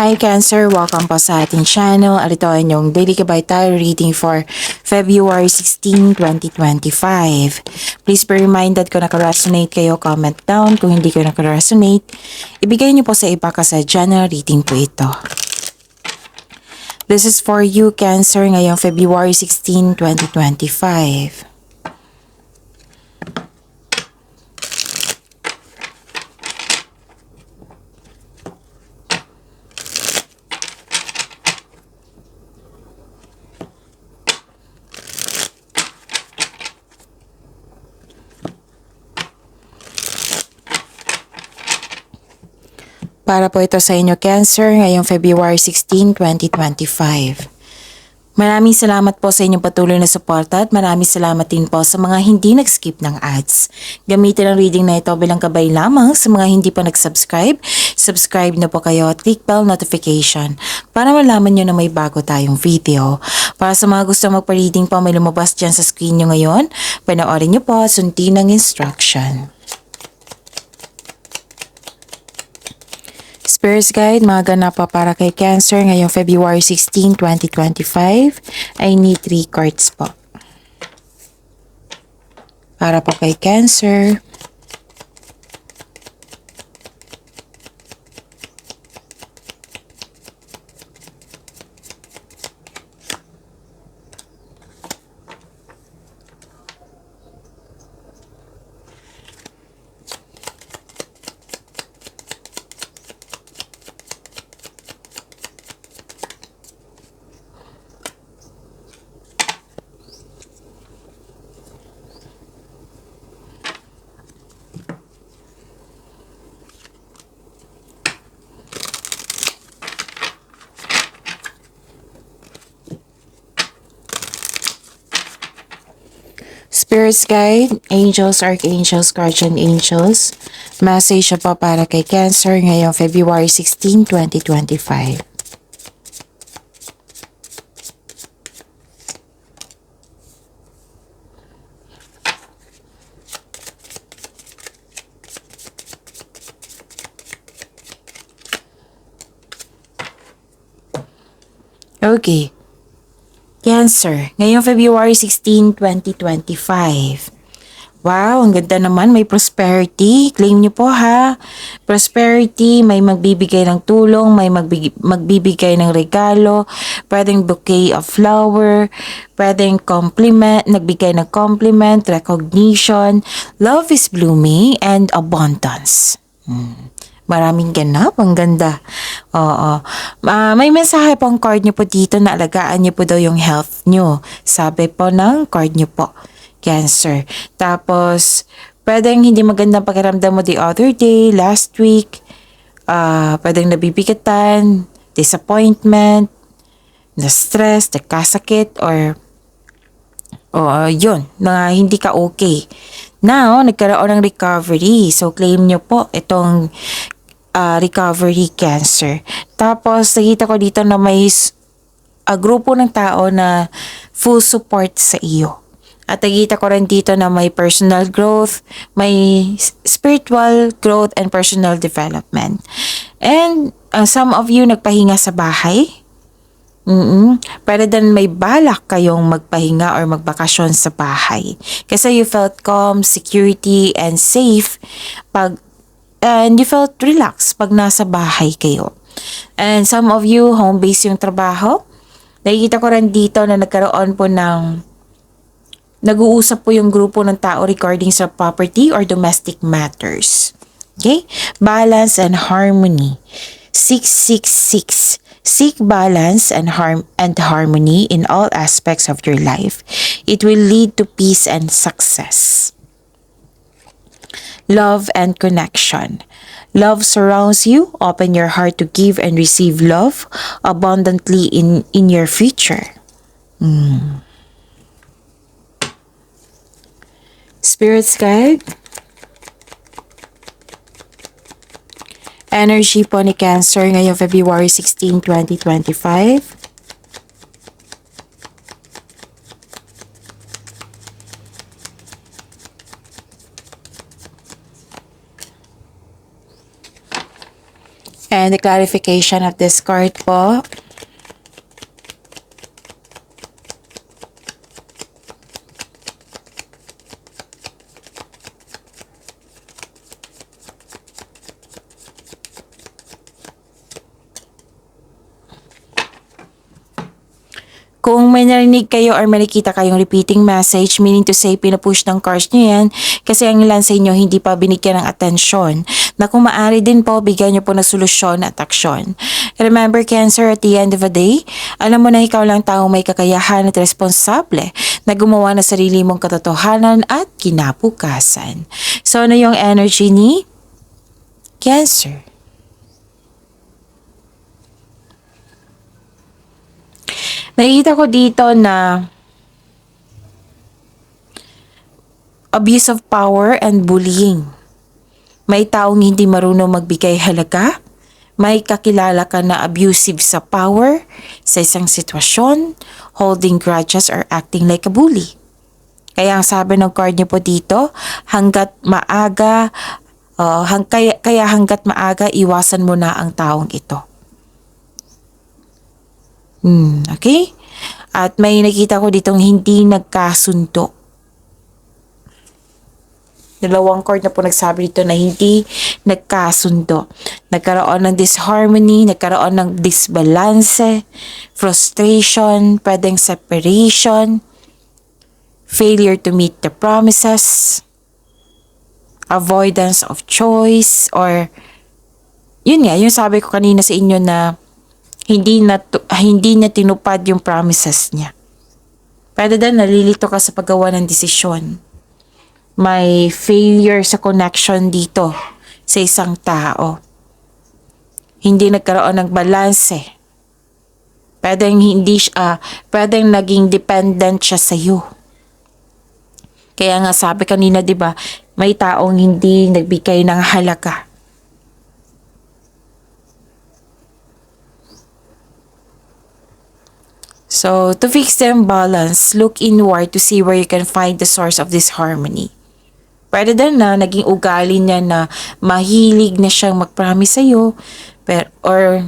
Hi Cancer! Welcome po sa ating channel. Ito ay inyong Daily Gabay Tarot reading for February 16, 2025. Please be reminded kung naka-resonate kayo, comment down. Kung hindi kayo naka-resonate, ibigay niyo po sa iba kasi general reading po ito. This is for you Cancer ngayong February 16, 2025. Para po ito sa inyo Cancer ngayong February 16, 2025. Maraming salamat po sa inyong patuloy na suporta at maraming salamat din po sa mga hindi nag-skip ng ads. Gamitin ang reading na ito bilang gabay lamang sa mga hindi pa nag-subscribe. Subscribe na po kayo at click bell notification para malaman nyo na may bago tayong video. Para sa mga gusto magpa-reading po, may lumabas dyan sa screen nyo ngayon. Panoorin nyo po at sundin ang instruction. Spirit's Guide, mga ganap pa para kay Cancer ngayong February 16, 2025. I need 3 cards po. Para po kay Cancer. Spirit's Guide, Angels, Archangels, Guardian Angels. Message po para kay Cancer ngayong February 16, 2025. Okay. Cancer, ngayong February 16, 2025. Wow, ang ganda naman. May prosperity. Claim niyo po ha. Prosperity, may magbibigay ng tulong, may magbibigay ng regalo, pwedeng bouquet of flower, pwedeng compliment, nagbigay ng compliment, recognition, love is blooming, and abundance. Maraming ganap, ang ganda. Oo. May mensahe pong card niyo po dito na alagaan niyo po daw yung health niyo. Sabi po ng card niyo po, Cancer. Tapos, pwedeng hindi magandang pakiramdam mo the other day, last week. Pwedeng nabibigatan, disappointment, na-stress, nagkasakit, or yun, na hindi ka okay. Now, nagkaroon ng recovery. So, claim nyo po itong recovery Cancer. Tapos, nakita ko dito na may grupo ng tao na full support sa iyo. At nakita ko rin dito na may personal growth, may spiritual growth and personal development. And some of you nagpahinga sa bahay. Pwede din may balak kayong magpahinga or magbakasyon sa bahay. Kasi you felt calm, security, and safe and you felt relaxed pag nasa bahay kayo. And some of you, home-based yung trabaho. Nakikita ko rin dito na nagkaroon po ng nag-uusap po yung grupo ng tao regarding sa property or domestic matters. Okay? Balance and harmony. 666. Seek balance and harmony in all aspects of your life. It will lead to peace and success. Love and connection. Love surrounds you. Open your heart to give and receive love abundantly in your future. Spirit's Guide. Energy po ni Cancer ngayong February 16, 2025. And the clarification of this card po. Kung may narinig kayo or may nakita kayong repeating message, meaning to say pinupush ng cards nyo yan, kasi ang ilan sa inyo hindi pa binigyan ng atensyon, na kung maaari din po, bigyan nyo po ng solusyon at aksyon. Remember, Cancer, at the end of the day, alam mo na ikaw lang taong may kakayahan at responsable na gumawa ng sarili mong katotohanan at kinabukasan. So, ano yung energy ni Cancer? Nakikita ko dito na abuse of power and bullying. May taong hindi marunong magbigay halaga. May kakilala ka na abusive sa power, sa isang sitwasyon, holding grudges or acting like a bully. Kaya ang sabi ng card niyo po dito, hanggat maaga, hanggat maaga, iwasan mo na ang taong ito. Okay? At may nakita ko ditong hindi nagkasundo. Dalawang card na po nagsabi dito na hindi nagkasundo. Nagkaroon ng disharmony, nagkaroon ng disbalance, frustration, pwedeng separation, failure to meet the promises, avoidance of choice, or yun nga, yung sabi ko kanina sa inyo na hindi niya tinupad yung promises niya. Pwede din nalilito ka sa paggawa ng desisyon. May failure sa connection dito sa isang tao. Hindi nagkaroon ng balanse. Pwedeng naging dependent siya sa iyo. Kaya nga sabi kanina, 'di ba, may taong hindi nagbigay ng halaga. So, to fix the imbalance, look inward to see where you can find the source of this harmony. Pwede din na naging ugali niya na mahilig na siyang mag-promise sa'yo, or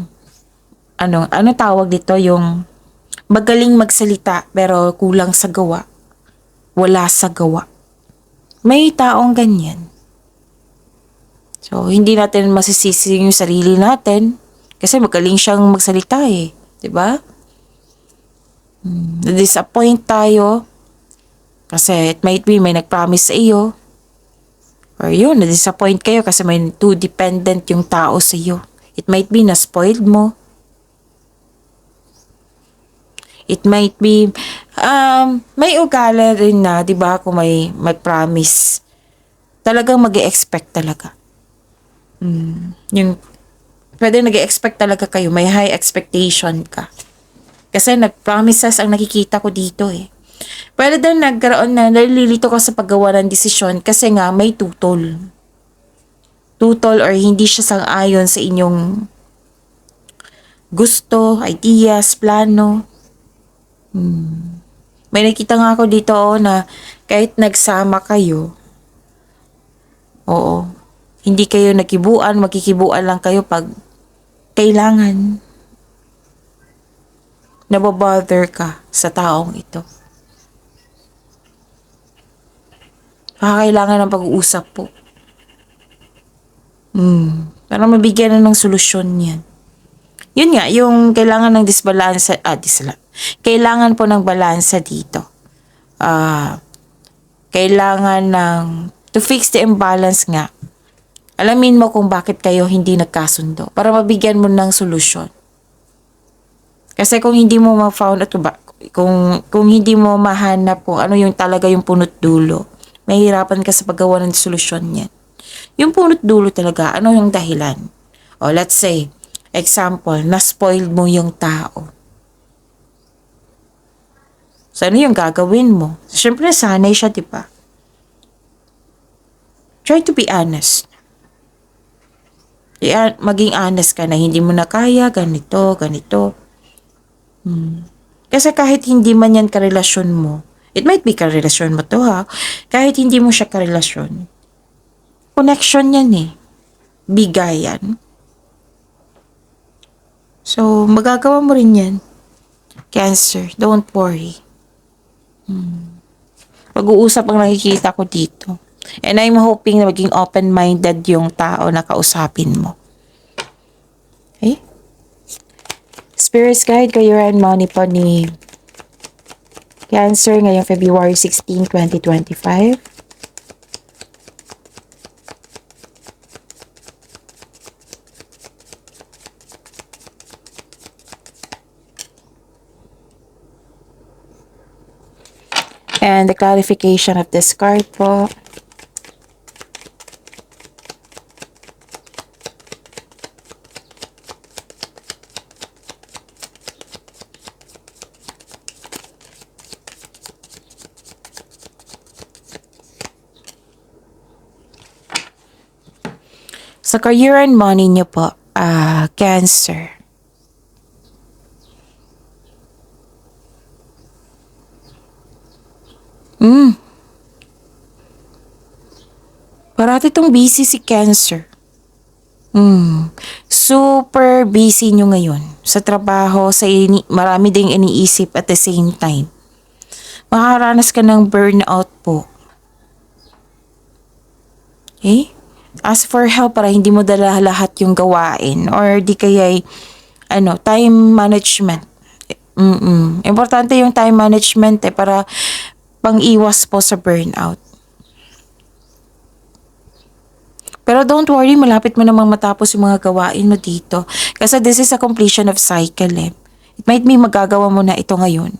ano tawag dito, yung magaling magsalita pero kulang sa gawa. Wala sa gawa. May taong ganyan. So, hindi natin masisisi yung sarili natin kasi magaling siyang magsalita eh. 'Di ba? Na-disappoint tayo kasi it might be may nag-promise sa iyo, or yun, na-disappoint kayo kasi may too dependent yung tao sa iyo. It might be na-spoiled mo. It might be may ugali rin na, 'di ba, kung may mag-promise, talagang mag-e-expect talaga. Yung pwede nag-e-expect talaga kayo, may high expectation ka. Kasi nag-promises ang nakikita ko dito eh. Pwede din nagkaroon na nalilito ka sa paggawa ng desisyon kasi nga may tutol. Tutol or hindi siya sang-ayon sa inyong gusto, ideas, plano. May nakita nga ako dito na kahit nagsama kayo, hindi kayo nakibuan, magkikibuan lang kayo pag kailangan. Nababother ka sa taong ito. Kailangan ng pag-uusap po. Para mabigyan na ng solusyon yan. Yun nga, yung kailangan ng disbalance, kailangan po ng balansa dito. Kailangan to fix the imbalance nga. Alamin mo kung bakit kayo hindi nagkasundo para mabigyan mo ng solusyon. Kasi kung hindi mo ma-found out kung hindi mo mahanap kung ano yung talaga yung punot dulo, mahihirapan ka sa paggawa ng solusyon niyan. Yung punot dulo talaga, ano yung dahilan? Let's say, example, na-spoiled mo yung tao. So, ano yung gagawin mo? Siyempre, sanay siya, di ba? Try to be honest. Maging honest ka na hindi mo na kaya, ganito. Kasi kahit hindi man yan karelasyon mo, it might be karelasyon mo to ha, kahit hindi mo siya karelasyon, connection yan eh, bigayan. So, magagawa mo rin yan. Cancer, don't worry. Pag-uusap ang nakikita ko dito. And I'm hoping na maging open-minded yung tao na kausapin mo. Okay? Spirits guide, career and money po ni Cancer ngayong February 16, 2025. And the clarification of this card po. Sa career and money niyo po, Cancer. Parati tong busy si Cancer. Super busy nyo ngayon. Sa trabaho, marami ding iniisip at the same time. Makakaranas ka ng burnout po. Okay? Ask for help para hindi mo dala lahat yung gawain or di kaya time management. Importante yung time management para pang-iwas po sa burnout. Pero don't worry, malapit mo namang matapos yung mga gawain mo dito. Kasi this is a completion of cycle It might be magagawa mo na ito ngayon.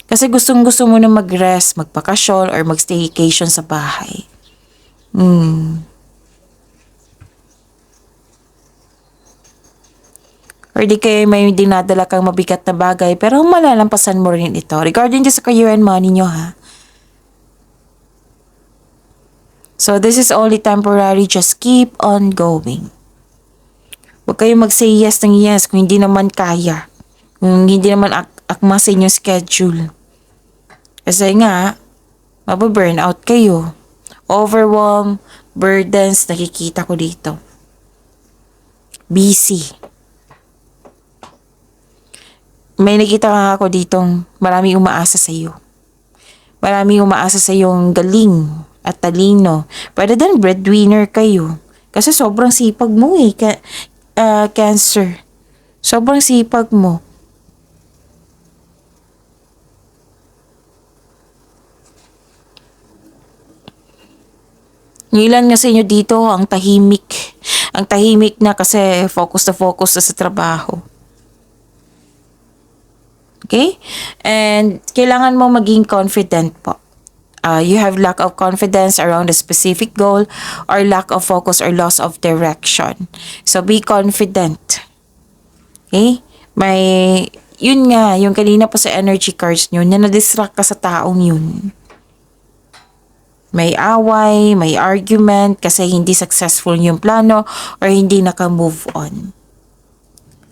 Kasi gustong-gusto mo na mag-rest, magpakasyon, or mag-staycation sa bahay. Or di kaya may dinadala kang mabigat na bagay, pero malalampasan mo rin ito. Regarding sa career and money nyo So, this is only temporary. Just keep on going. Huwag kayong mag-say yes ng yes kung hindi naman kaya. Kung hindi naman akma sa inyong schedule. Kasi nga, mababurnout kayo. Overwhelm, burdens, nakikita ko dito. Busy. May nakita nga ako ditong maraming umaasa sa iyo. Maraming umaasa sa iyong galing at talino. Pwede din breadwinner kayo. Kasi sobrang sipag mo Cancer. Sobrang sipag mo. Yung ilan nga sa inyo dito, ang tahimik. Ang tahimik na kasi focus na sa trabaho. Okay? And kailangan mo maging confident po. You have lack of confidence around a specific goal or lack of focus or loss of direction. So, be confident. Okay? Yun nga, yung kanina po sa energy cards nyo, na-distract ka sa taong yun. May away, may argument kasi hindi successful yung plano or hindi naka-move on.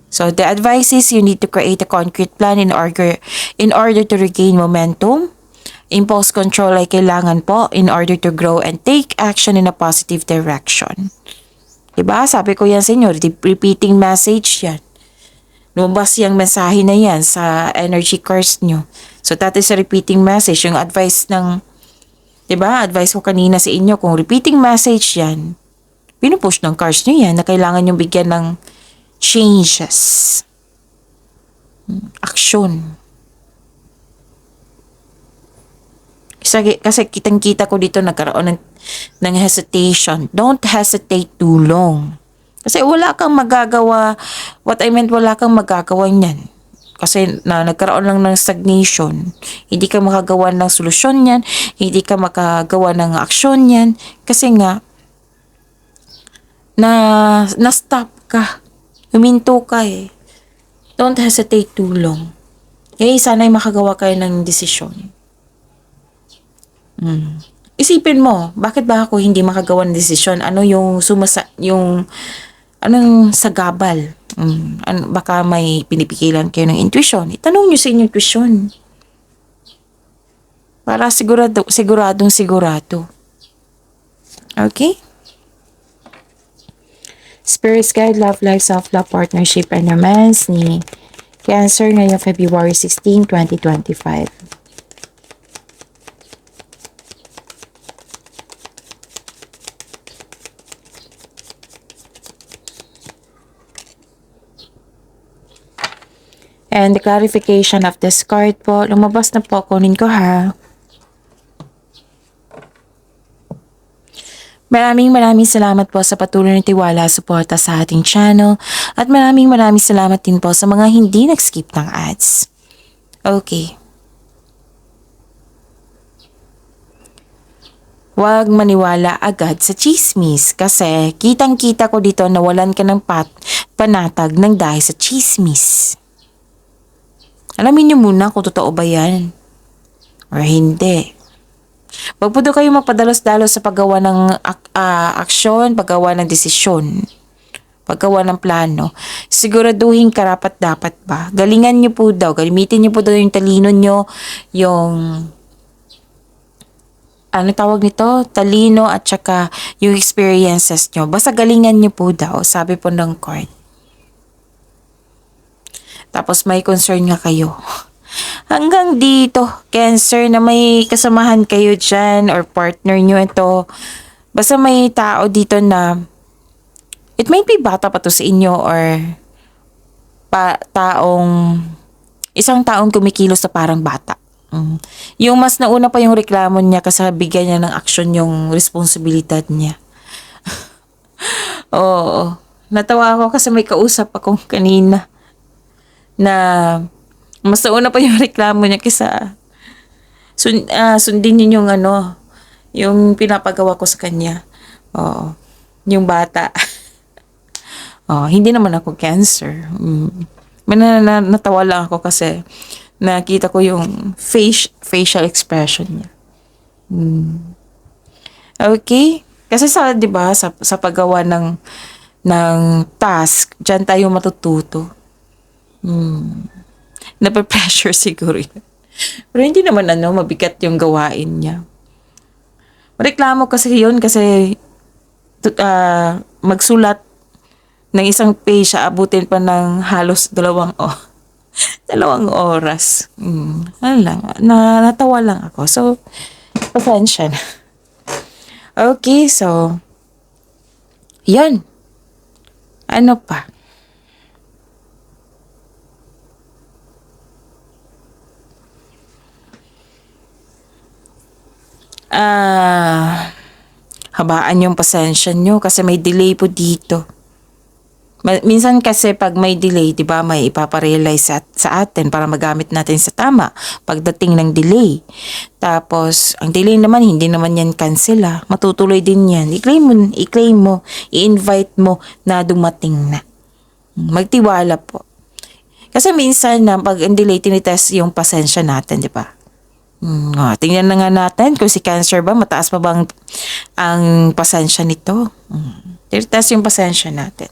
So, the advice is you need to create a concrete plan in order to regain momentum. Impulse control ay kailangan po in order to grow and take action in a positive direction. Diba? Sabi ko yan sa inyo, repeating message yan. Lumabas yung mensahe na yan sa energy cards nyo. So that is a repeating message. Yung advice diba? Advice ko kanina sa inyo, kung repeating message yan, pinupush ng cards nyo yan na kailangan yung bigyan ng changes. Action. Kasi kitang-kita ko dito nagkaroon ng hesitation. Don't hesitate too long. Kasi wala kang magagawa. What I meant, wala kang magagawa niyan. Kasi nagkaroon lang ng stagnation. Hindi ka makagawa ng solusyon yan. Hindi ka makagawa ng aksyon yan. Kasi nga, na-stop ka. Huminto ka Don't hesitate too long. Sana'y makagawa kayo ng desisyon. Isipin mo, bakit ba ako hindi makagawa ng desisyon? Ano yung anong sagabal? Baka may pinipigilan kayo ng intuition. Itanong nyo sa inyong intuition. Para siguradong sigurado. Okay? Spirit's Guide, Love Life, Self-Love, Partnership, and Romance ni Cancer ngayong February 16, 2025. And the clarification of this card po, lumabas na po, kunin ko ha. Maraming salamat po sa patuloy na tiwala, suporta sa ating channel. At maraming salamat din po sa mga hindi nag-skip ng ads. Okay. Huwag maniwala agad sa chismis kasi kitang-kita ko dito na walan ka ng panatag ng dahil sa chismis. Alamin niyo muna kung totoo ba yan or hindi. Wag po daw kayo magpadalos-dalos sa paggawa ng aksyon, paggawa ng desisyon, paggawa ng plano. Siguraduhin karapat-dapat ba? Galingan niyo po daw, gamitin niyo po daw yung talino niyo, yung ano tawag nito? Talino at saka yung experiences niyo. Basta galingan niyo po daw, sabi po ng card. Tapos may concern nga kayo. Hanggang dito, Cancer, na may kasamahan kayo dyan or partner nyo ito. Basta may tao dito na it might be bata pa to sa inyo or isang taong kumikilos na parang bata. Yung mas nauna pa yung reklamo niya kasi bigyan niya ng aksyon yung responsibilidad niya. Oo. Natawa ako kasi may kausap akong kanina na mas nauna pa yung reklamo niya kaysa sundin niyo yung yung pinapagawa ko sa kanya. Oo. Yung bata. Hindi naman ako Cancer. Natawa lang ako kasi nakita ko yung facial expression niya. Okay? Kasi 'di ba, sa paggawa ng task, diyan tayo matututo. Nape-pressure siguro yun. Pero hindi naman mabigat yung gawain niya. Reklamo kasi yun kasi magsulat ng isang page, abutin pa ng halos 2 oras. Ano lang, natawa lang ako. So, pasensya na. Okay, so, yan. Ano pa? Habaan yung pasensya nyo kasi may delay po dito. Minsan kasi pag may delay, di ba, may ipaparealize sa atin para magamit natin sa tama pagdating ng delay. Tapos, ang delay naman, hindi naman yan cancel. Matutuloy din yan. I-claim mo, i-invite mo na dumating na. Magtiwala po. Kasi minsan na pag ang delay, tinitest yung pasensya natin, di ba? Tingnan na nga natin kung si Cancer ba, mataas pa bang ang pasensya nito. Tinitest yung pasensya natin.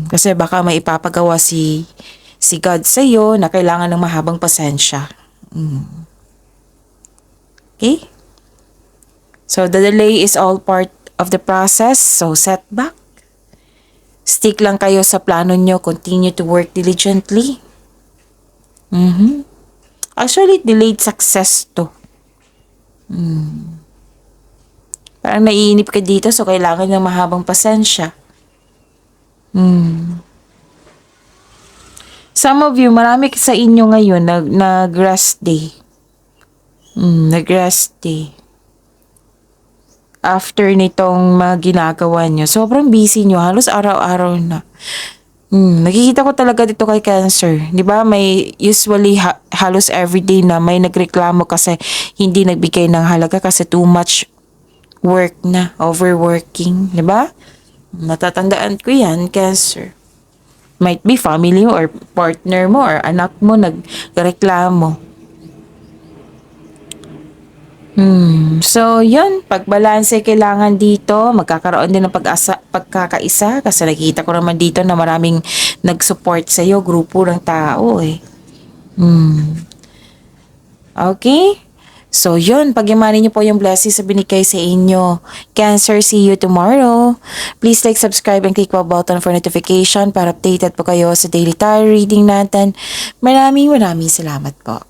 Kasi baka may ipapagawa si God sa iyo na kailangan ng mahabang pasensya. Okay? So, the delay is all part of the process. So, setback. Stick lang kayo sa plano nyo. Continue to work diligently. Actually, delayed success to. Parang naiinip ka dito so kailangan ng mahabang pasensya. Some of you, marami sa inyo ngayon nag-rest day. Nag-rest day. After nitong mga ginagawa nyo, sobrang busy nyo. Halos araw-araw na. Nakikita ko talaga dito kay Cancer. Di ba may usually halos everyday na may nagreklamo kasi hindi nagbigay ng halaga kasi too much work na. Overworking. Di ba? Natatandaan ko yan, Cancer. Might be family mo or partner mo or anak mo nagreklamo. So, yun. Pagbalanse kailangan dito. Magkakaroon din ng pagkakaisa. Kasi nakita ko naman dito na maraming nag-support sa'yo. Grupo ng tao eh. Okay? So yun, pagyamanin niyo po yung blessings sa binigay sa inyo. Cancer, see you tomorrow. Please like, subscribe, and click the button for notification para updated po kayo sa daily tarot reading natin. Maraming salamat po.